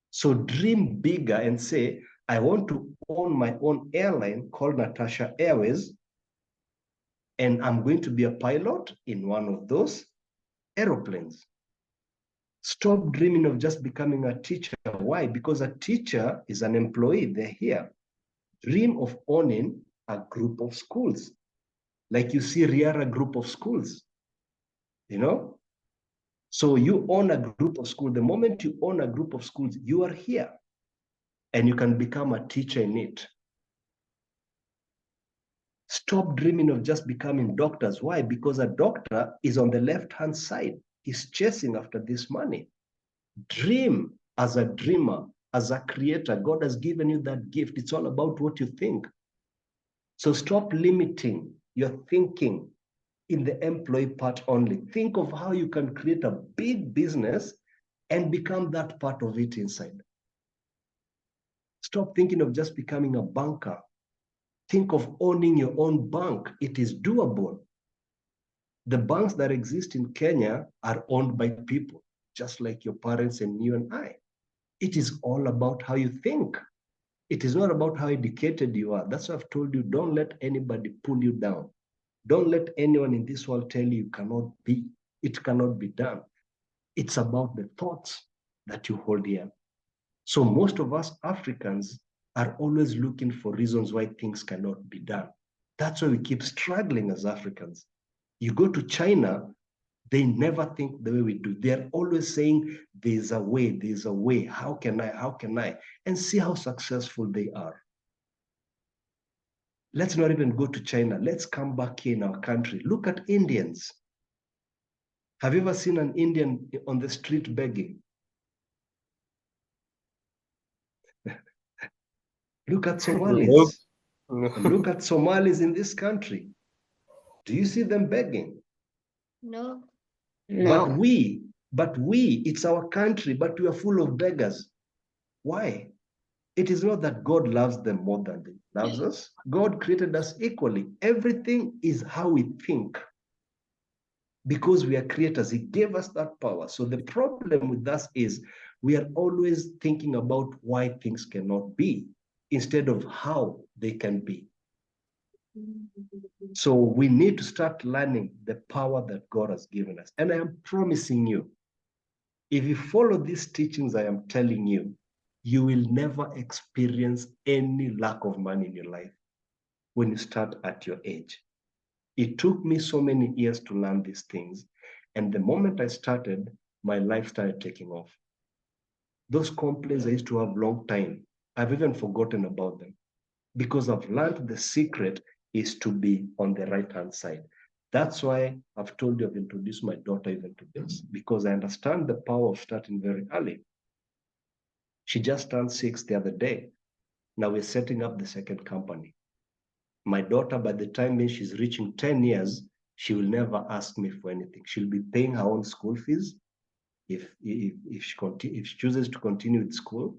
[SPEAKER 1] So dream bigger and say, I want to own my own airline called Natasha Airways, and I'm going to be a pilot in one of those aeroplanes. Stop dreaming of just becoming a teacher. Why? Because a teacher is an employee, they're here. Dream of owning a group of schools. Like you see Riara group of schools, you know? So you own a group of schools. The moment you own a group of schools, you are here and you can become a teacher in it. Stop dreaming of just becoming doctors. Why? Because a doctor is on the left-hand side. He's chasing after this money. Dream as a dreamer, as a creator. God has given you that gift. It's all about what you think. So stop limiting your thinking in the employee part only. Think of how you can create a big business and become that part of it inside. Stop thinking of just becoming a banker. Think of owning your own bank. It is doable. The banks that exist in Kenya are owned by people, just like your parents and you and I. It is all about how you think. It is not about how educated you are. That's what I've told you. Don't let anybody pull you down. Don't let anyone in this world tell you cannot be. It cannot be done. It's about the thoughts that you hold here. So most of us Africans are always looking for reasons why things cannot be done. That's why we keep struggling as Africans. You go to China, they never think the way we do. They're always saying, there's a way, there's a way. How can I? How can I? And see how successful they are. Let's not even go to China. Let's come back here in our country. Look at Indians. Have you ever seen an Indian on the street begging? Look at Somalis. Look at Somalis in this country. Do you see them begging?
[SPEAKER 2] No.
[SPEAKER 1] But we, it's our country, but we are full of beggars. Why? It is not that God loves them more than He loves us. God created us equally. Everything is how we think. Because we are creators, He gave us that power. So the problem with us is we are always thinking about why things cannot be instead of how they can be. So we need to start learning the power that God has given us. And I am promising you, if you follow these teachings I am telling you, you will never experience any lack of money in your life when you start at your age. It took me so many years to learn these things. And the moment I started, my life started taking off. Those complaints I used to have long time, I've even forgotten about them because I've learned the secret is to be on the right-hand side. That's why I've told you, I've introduced my daughter even to this, because I understand the power of starting very early. She just turned 6 the other day. Now we're setting up the second company. My daughter, by the time she's reaching 10 years, she will never ask me for anything. She'll be paying her own school fees. If she chooses to continue with school,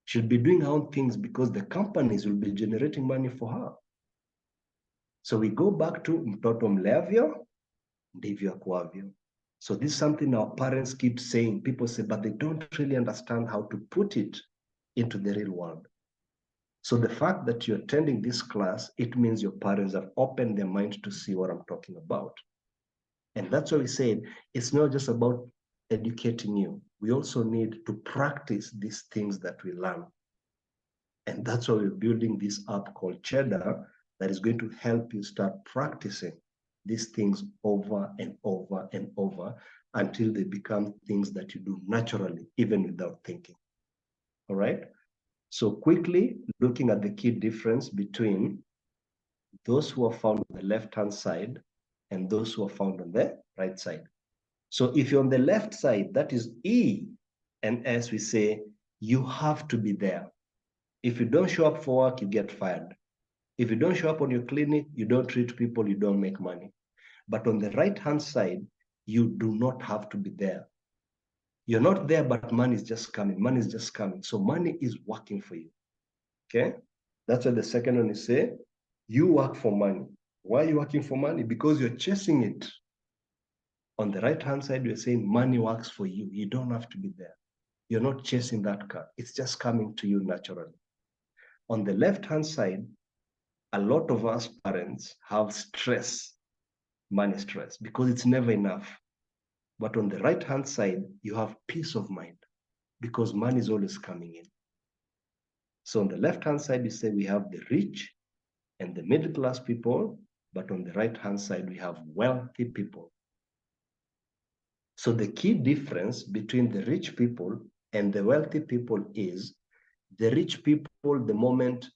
[SPEAKER 1] she'll be doing her own things because the companies will be generating money for her. So we go back to mtoto mlevyo, ndivyo akuavyo. So this is something our parents keep saying. People say, but they don't really understand how to put it into the real world. So the fact that you're attending this class, it means your parents have opened their mind to see what I'm talking about. And that's why we said, it's not just about educating you. We also need to practice these things that we learn. And that's why we're building this app called Cheddar that is going to help you start practicing these things over and over and over until they become things that you do naturally, even without thinking. All right? So quickly, looking at the key difference between those who are found on the left-hand side and those who are found on the right side. So if you're on the left side, that is E and S, we say, you have to be there. If you don't show up for work, you get fired. If you don't show up on your clinic, you don't treat people, you don't make money. But on the right-hand side, you do not have to be there. You're not there, but money is just coming. Money is just coming. So money is working for you. Okay? That's why the second one is say, you work for money. Why are you working for money? Because you're chasing it. On the right-hand side, you're saying money works for you. You don't have to be there. You're not chasing that car. It's just coming to you naturally. On the left-hand side, a lot of us parents have stress, money stress, because it's never enough. But on the right-hand side, you have peace of mind because money is always coming in. So on the left-hand side, you say we have the rich and the middle-class people, but on the right-hand side, we have wealthy people. So the key difference between the rich people and the wealthy people is the rich people, the moment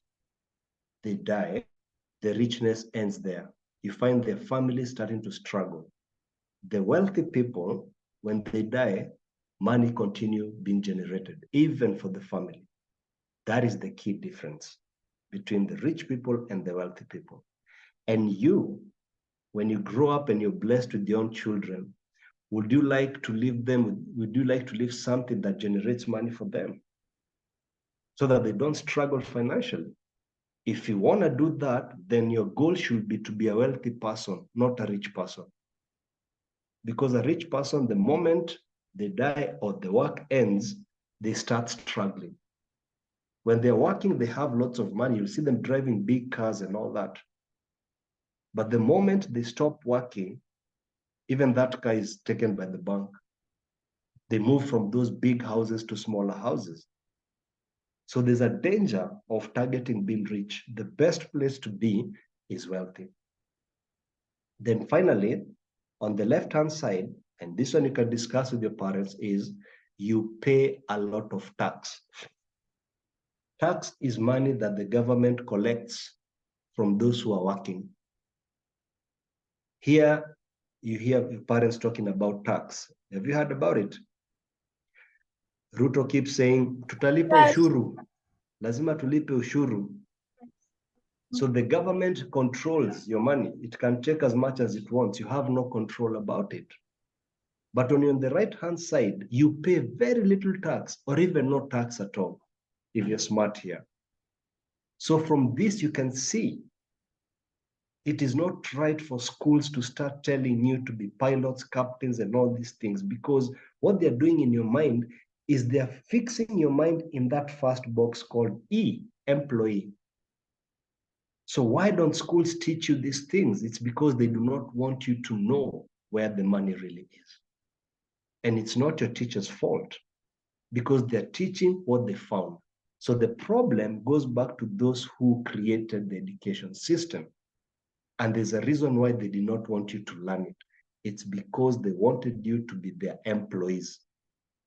[SPEAKER 1] they die, the richness ends there. You find their families starting to struggle. The wealthy people, when they die, money continue being generated, even for the family. That is the key difference between the rich people and the wealthy people. And you, when you grow up and you're blessed with your own children, would you like to leave them, would you like to leave something that generates money for them? so that they don't struggle financially. If you want to do that, then your goal should be to be a wealthy person, not a rich person. Because a rich person, the moment they die or the work ends, they start struggling. When they're working, they have lots of money. You see them driving big cars and all that. But the moment they stop working, even that car is taken by the bank. They move from those big houses to smaller houses. So there's a danger of targeting being rich. The best place to be is wealthy. Then finally, on the left-hand side, and this one you can discuss with your parents, is you pay a lot of tax. Tax is money that the government collects from those who are working. Here, you hear parents talking about tax. Have you heard about it? Ruto keeps saying, tutalipa ushuru. Lazima tulipe ushuru. So the government controls your money. It can take as much as it wants. You have no control about it. But on the right-hand side, you pay very little tax or even no tax at all, if you're smart here. So from this, you can see it is not right for schools to start telling you to be pilots, captains, and all these things, because what they're doing in your mind is they're fixing your mind in that first box called E, employee. So why don't schools teach you these things? It's because they do not want you to know where the money really is. And it's not your teacher's fault, because they're teaching what they found. So the problem goes back to those who created the education system. And there's a reason why they did not want you to learn it. It's because they wanted you to be their employees.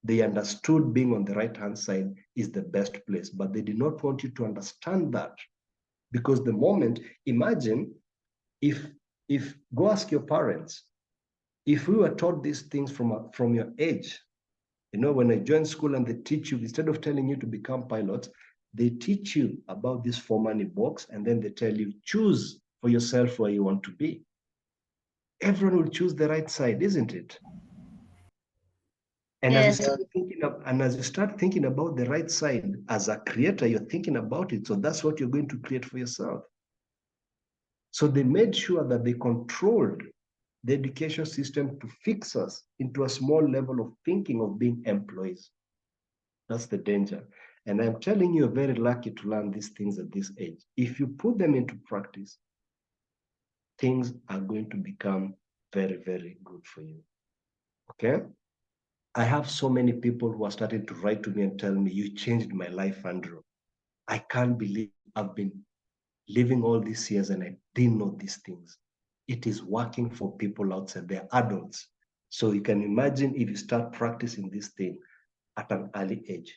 [SPEAKER 1] They understood being on the right-hand side is the best place, but they did not want you to understand that. Because the moment, imagine if go ask your parents, if we were taught these things from your age, you know, when I joined school and they teach you, instead of telling you to become pilots, they teach you about this for money box, and then they tell you, choose for yourself where you want to be. Everyone will choose the right side, isn't it? And
[SPEAKER 2] Yes.
[SPEAKER 1] as you start thinking about the right side, as a creator, you're thinking about it. So that's what you're going to create for yourself. So they made sure that they controlled the education system to fix us into a small level of thinking of being employees. That's the danger. And I'm telling you, you're very lucky to learn these things at this age. If you put them into practice, things are going to become very, very good for you. Okay? I have so many people who are starting to write to me and tell me, you changed my life, Andrew. I can't believe I've been living all these years and I didn't know these things. It is working for people outside. They're adults. So you can imagine if you start practicing this thing at an early age.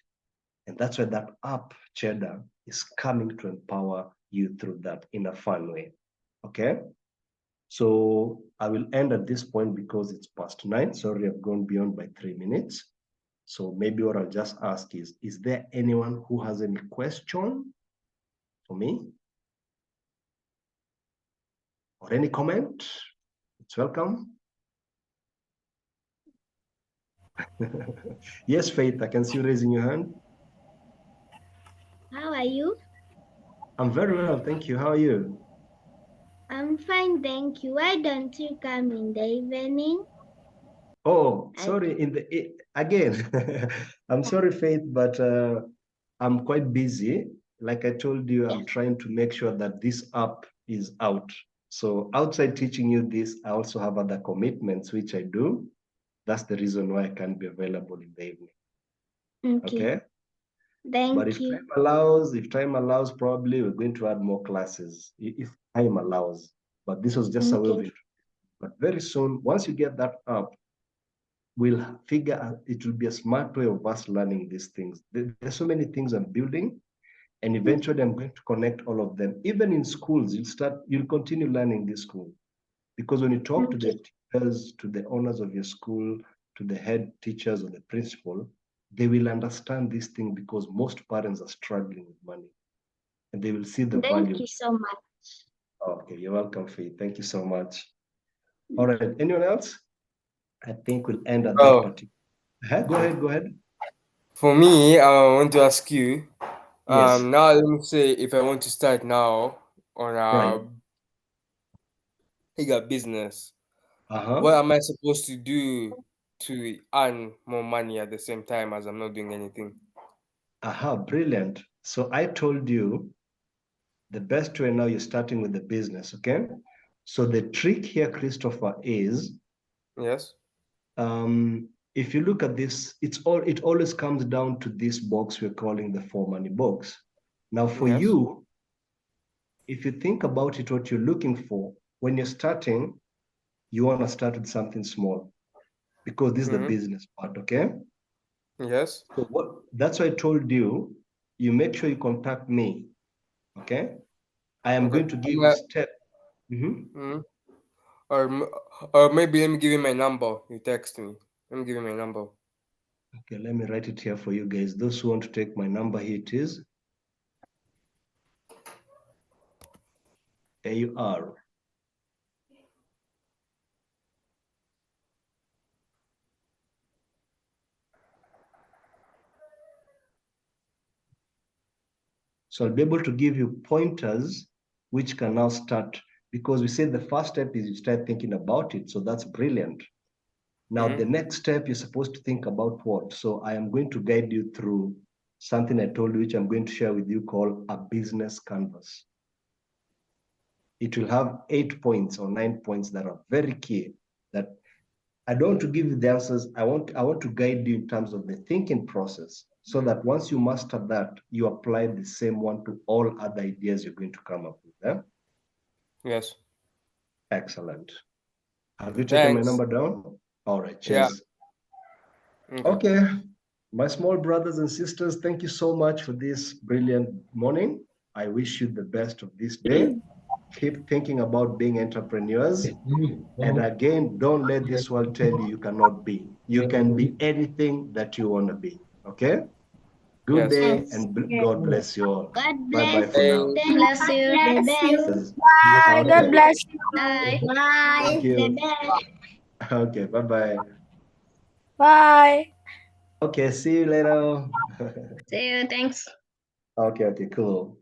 [SPEAKER 1] And that's why that app, Cheddar, is coming to empower you through that in a fun way. Okay? So I will end at this point because it's past 9. Sorry, I've gone beyond by 3 minutes. So maybe what I'll just ask is there anyone who has any question for me? Or any comment? It's welcome. Yes, Faith, I can see you raising your hand.
[SPEAKER 2] How are you?
[SPEAKER 1] I'm very well, thank you. How are you?
[SPEAKER 2] I'm fine, thank you. Why don't you come in the evening?
[SPEAKER 1] Oh, sorry, again, I'm sorry, Faith, but I'm quite busy. Like I told you, I'm trying to make sure that this app is out. So outside teaching you this, I also have other commitments, which I do. That's the reason why I can't be available in the evening. Okay? But if time allows, probably we're going to add more classes if time allows. But this was just a way of it. But very soon, once you get that up, we'll figure out, it will be a smart way of us learning these things. There's so many things I'm building, and eventually I'm going to connect all of them. Even in schools, you'll continue learning this school. Because when you talk to the teachers, to the owners of your school, to the head teachers or the principal, they will understand this thing because most parents are struggling with money. And they will see the value.
[SPEAKER 2] Thank you so much.
[SPEAKER 1] Okay, you're welcome, Faith. Thank you so much. All right, anyone else? I think we'll end at that particular. Go ahead.
[SPEAKER 3] For me, I want to ask you,
[SPEAKER 1] Yes.
[SPEAKER 3] Now let me say if I want to start now on
[SPEAKER 1] Right.
[SPEAKER 3] a bigger business,
[SPEAKER 1] Uh-huh.
[SPEAKER 3] what am I supposed to do to earn more money at the same time as I'm not doing anything?
[SPEAKER 1] Aha, brilliant. So I told you the best way now you're starting with the business, okay? So the trick here, Christopher, is
[SPEAKER 3] Yes.
[SPEAKER 1] if you look at this, it always comes down to this box we're calling the for money box. Now, for
[SPEAKER 3] Yes.
[SPEAKER 1] you, if you think about it, what you're looking for when you're starting, you want to start with something small because this is the
[SPEAKER 3] Mm-hmm.
[SPEAKER 1] business part, okay?
[SPEAKER 3] Yes.
[SPEAKER 1] So that's why I told you, you make sure you contact me, okay? I am
[SPEAKER 3] Okay.
[SPEAKER 1] going to give you step. Mhm.
[SPEAKER 3] Mm-hmm. Or maybe let me give you my number. You text me. Let me give you my number.
[SPEAKER 1] Okay, let me write it here for you guys. Those who want to take my number, here it is. There you are. So I'll be able to give you pointers which can now start because we said the first step is you start thinking about it. So that's brilliant. Now, the
[SPEAKER 3] Mm-hmm.
[SPEAKER 1] next step, you're supposed to think about what? So I am going to guide you through something I told you, which I'm going to share with you called a business canvas. It will have 8 points or 9 points that are very key that I don't want to give you the answers. I want to guide you in terms of the thinking process so that once you master that, you apply the same one to all other ideas you're going to come up with. Eh?
[SPEAKER 3] Yes.
[SPEAKER 1] Excellent. Have you taken my
[SPEAKER 3] Thanks.
[SPEAKER 1] number down? All right,
[SPEAKER 3] Yeah.
[SPEAKER 1] cheers.
[SPEAKER 3] Okay.
[SPEAKER 1] Okay, my small brothers and sisters, thank you so much for this brilliant morning. I wish you the best of this day. Keep thinking about being entrepreneurs. And again, don't let this world tell you you cannot be. You can be anything that you want to be. Okay? Good
[SPEAKER 3] Yes.
[SPEAKER 1] day
[SPEAKER 2] Yes.
[SPEAKER 1] and God bless you all.
[SPEAKER 2] God
[SPEAKER 1] Bye
[SPEAKER 2] bless
[SPEAKER 1] bye for
[SPEAKER 3] Thank
[SPEAKER 1] now.
[SPEAKER 2] you. Thank
[SPEAKER 4] Bless
[SPEAKER 2] God
[SPEAKER 4] you.
[SPEAKER 2] bless you.
[SPEAKER 4] Bye. God
[SPEAKER 1] Okay.
[SPEAKER 4] bless you.
[SPEAKER 2] Bye.
[SPEAKER 1] Thank
[SPEAKER 4] Bye.
[SPEAKER 2] The
[SPEAKER 1] you.
[SPEAKER 2] best.
[SPEAKER 1] Okay. Bye bye.
[SPEAKER 4] Bye.
[SPEAKER 1] Okay. See you later.
[SPEAKER 4] See you. Thanks.
[SPEAKER 1] Okay. Okay. Cool.